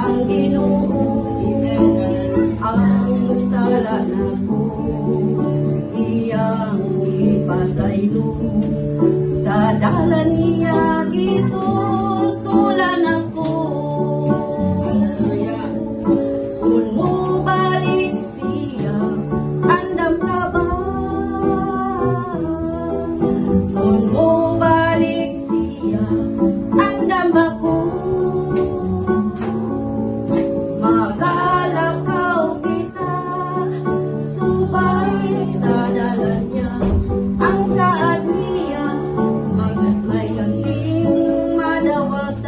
ang Ginoo ang sala nako, iyang ipasaylo sa dalan niya gitultulan ako. Kung mo balik siya, andam ka ba? Kung mo balik siya, andam ba ko? Magalakaw kita, subay sa dalan niya, ang saad niya, may ganting madawatan.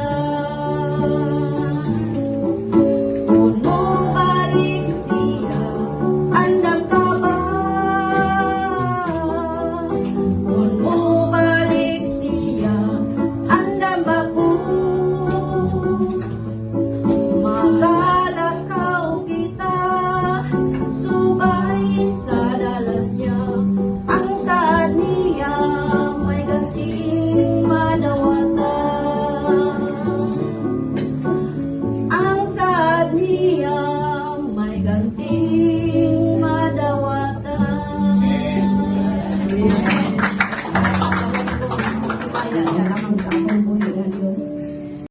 Kung mo balik siya, andam ka ba? Kung mo balik siya, andam ba ko? Magalakaw kita, subay sa dalan niya,